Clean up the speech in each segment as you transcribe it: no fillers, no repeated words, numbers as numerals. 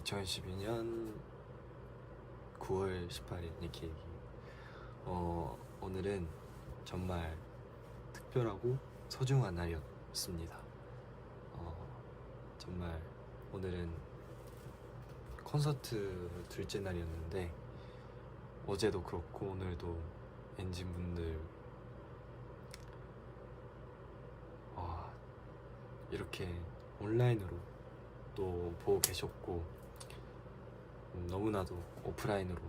2012년 9월 18일 니키 얘기. 오늘은 정말 특별하고 소중한 날이었습니다. 정말 오늘은 콘서트 둘째 날이었는데 어제도 그렇고 오늘도 엔진분들 이렇게 온라인으로 또 보고 계셨고 너무나도 오프라인으로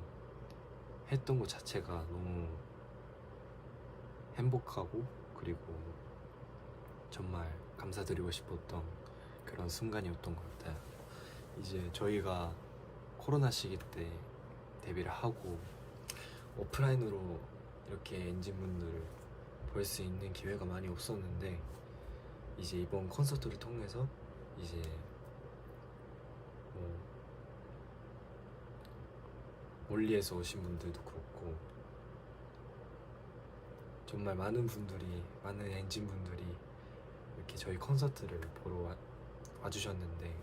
했던 것 자체가 너무 행복하고 그리고 정말 감사드리고 싶었던 그런 순간이었던 것 같아요. 이제 저희가 코로나 시기 때 데뷔를 하고 오프라인으로 이렇게 엔진분들을 볼 수 있는 기회가 많이 없었는데 이제 이번 콘서트를 통해서 이제 멀리에서 오신 분들도 그렇고 정말 많은 엔진분들이 이렇게 저희 콘서트를 보러 와주셨는데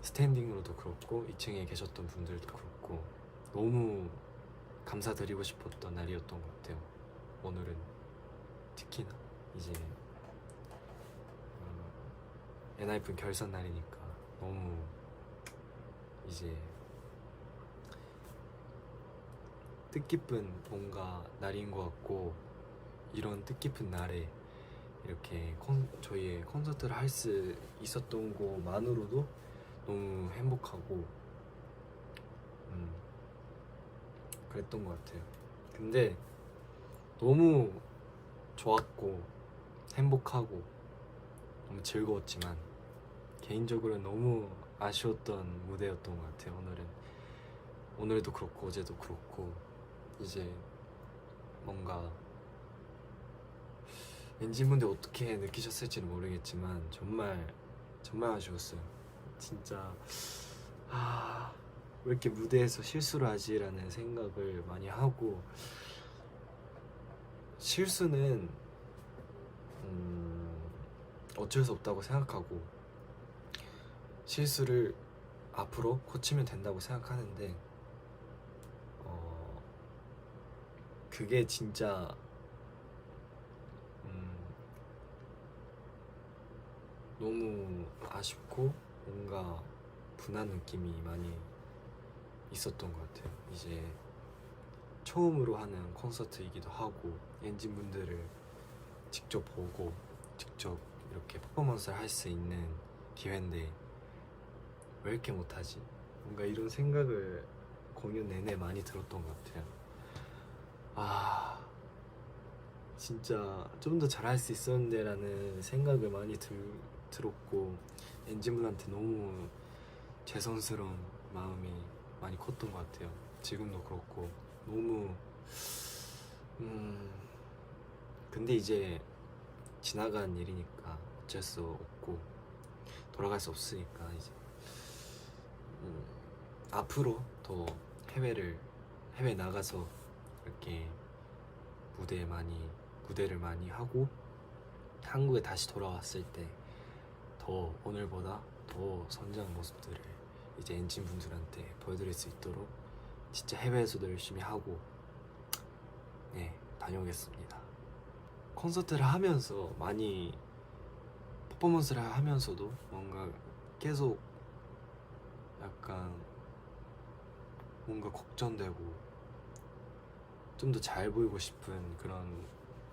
스탠딩으로도 그렇고 2층에 계셨던 분들도 그렇고 너무 감사드리고 싶었던 날이었던 것 같아요. 오늘은 특히나 이제 엔하이픈 결선 날이니까 너무 이제 뜻깊은 뭔가 날인 것 같고 이런 뜻깊은 날에 이렇게 저희의 콘서트를 할 수 있었던 것만으로도 너무 행복하고 그랬던 것 같아요. 근데 너무 좋았고 행복하고 너무 즐거웠지만 개인적으로는 너무 아쉬웠던 무대였던 것 같아요. 오늘도 그렇고 어제도 그렇고 이제 뭔가 엔진분들 어떻게 느끼셨을지는 모르겠지만 정말 아쉬웠어요. 진짜 왜 이렇게 무대에서 실수를 하지라는 생각을 많이 하고 실수는 어쩔 수 없다고 생각하고 실수를 앞으로 고치면 된다고 생각하는데 그게 진짜 너무 아쉽고 뭔가 분한 느낌이 많이 있었던 것 같아요. 이제 처음으로 하는 콘서트이기도 하고 엔진분들을 직접 보고 직접 이렇게 퍼포먼스를 할 수 있는 기회인데 왜 이렇게 못하지? 뭔가 이런 생각을 공연 내내 많이 들었던 것 같아요. 진짜 좀 더 잘할 수 있었는데 라는 생각을 많이 들었고 엔진분한테 너무 죄송스러운 마음이 많이 컸던 것 같아요. 지금도 그렇고 너무 근데 이제 지나간 일이니까 어쩔 수 없고 돌아갈 수 없으니까 이제 앞으로 더 해외 나가서 이렇게 무대를 많이 하고 한국에 다시 돌아왔을 때 더 오늘보다 더 성장한 모습들을 이제 엔진분들한테 보여드릴 수 있도록 진짜 해외에서도 열심히 하고 다녀오겠습니다. 콘서트를 하면서 많이 퍼포먼스를 하면서도 뭔가 계속 약간 뭔가 걱정되고 좀 더 잘 보이고 싶은 그런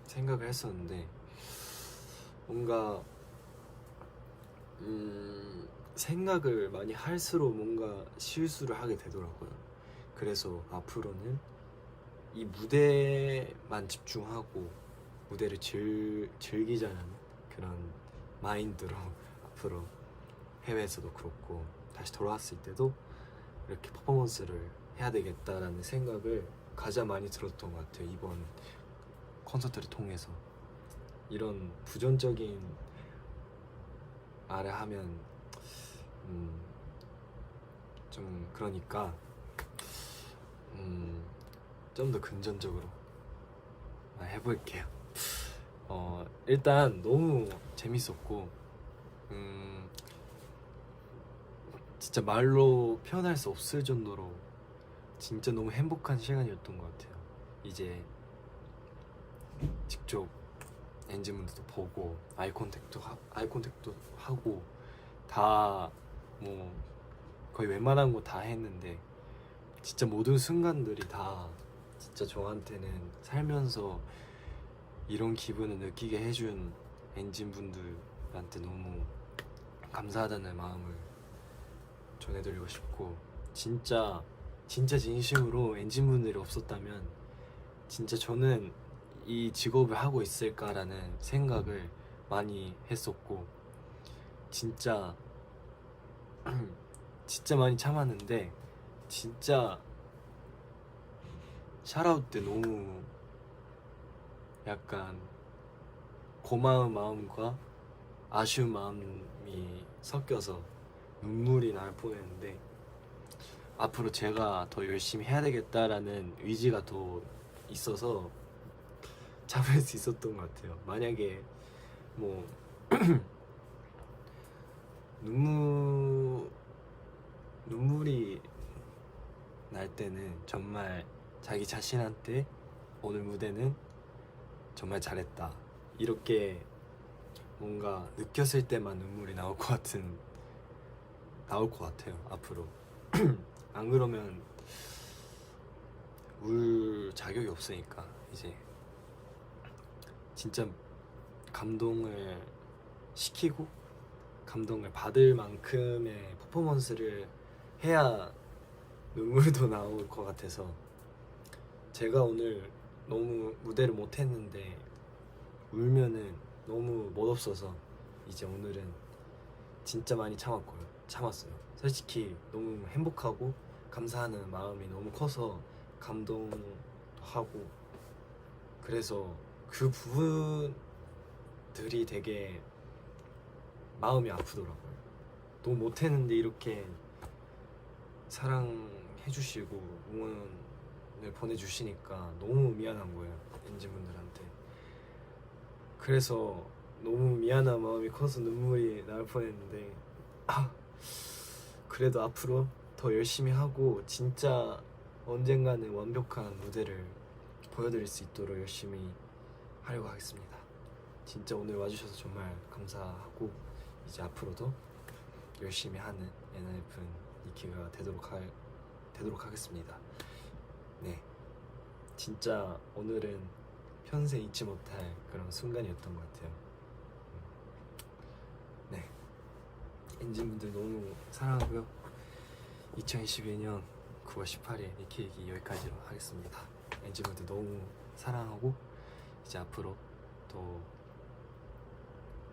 생각을 했었는데 뭔가 생각을 많이 할수록 뭔가 실수를 하게 되더라고요. 그래서 앞으로는 이 무대만 집중하고 무대를 즐기자는 그런 마인드로 앞으로 해외에서도 그렇고 다시 돌아왔을 때도 이렇게 퍼포먼스를 해야 되겠다라는 생각을 가장 많이 들었던 것 같아요. 이번 콘서트를 통해서 이런 부정적인 말을 하면 좀 그러니까 좀 더 긍정적으로 해볼게요. 일단 너무 재밌었고 진짜 말로 표현할 수 없을 정도로 진짜 너무 행복한 시간이었던 것 같아요. 이제 직접 엔진분들도 보고 아이 컨택도 하고 다 뭐 거의 웬만한 거 다 했는데 진짜 모든 순간들이 다 진짜 저한테는 살면서 이런 기분을 느끼게 해준 엔진분들한테 너무 감사하다는 마음을 전해드리고 싶고, 진짜 진심으로 엔진분들이 없었다면 진짜 저는 이 직업을 하고 있을까라는 생각을 많이 했었고, 진짜 진짜 많이 참았는데 진짜 샤라웃 때 너무 약간 고마운 마음과 아쉬운 마음이 섞여서 눈물이 날 뻔했는데, 앞으로 제가 더 열심히 해야 되겠다라는 의지가 더 있어서 참을 수 있었던 것 같아요. 만약에 뭐 눈물이 날 때는 정말 자기 자신한테 오늘 무대는 정말 잘했다 이렇게 뭔가 느꼈을 때만 눈물이 나올 것 같아요 앞으로. 안 그러면 울 자격이 없으니까 이제 진짜 감동을 시키고 감동을 받을 만큼의 퍼포먼스를 해야 눈물도 나올 것 같아서, 제가 오늘 너무 무대를 못했는데 울면은 너무 멋없어서 이제 오늘은 진짜 많이 참았어요. 솔직히 너무 행복하고 감사하는 마음이 너무 커서 감동도 하고, 그래서 그 부분들이 되게 마음이 아프더라고요. 너무 못했는데 이렇게 사랑해주시고 응원을 보내주시니까 너무 미안한 거예요, 엔진분들한테. 그래서 너무 미안한 마음이 커서 눈물이 날 뻔했는데, 그래도 앞으로 더 열심히 하고 진짜 언젠가는 완벽한 무대를 보여드릴 수 있도록 열심히 하려고 하겠습니다. 진짜 오늘 와주셔서 정말 감사하고 이제 앞으로도 열심히 하는 엔하이픈 니키가 되도록 하겠습니다. 네, 진짜 오늘은 평생 잊지 못할 그런 순간이었던 것 같아요. 네, 엔진분들 너무 사랑하고요. 2022년 9월 18일 니키 얘기 여기까지로 하겠습니다. 엔진분들 너무 사랑하고 이제 앞으로 또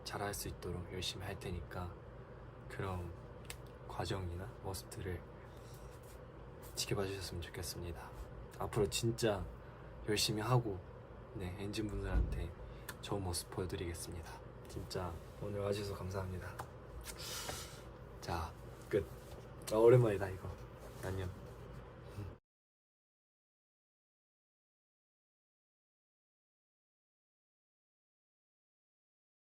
잘할 수 있도록 열심히 할 테니까 그런 과정이나 모습들을 지켜봐 주셨으면 좋겠습니다. 앞으로 진짜 열심히 하고 엔진분들한테 좋은 모습 보여드리겠습니다. 진짜 오늘 와주셔서 감사합니다. 자, 끝. 오랜만이다 이거. 안녕.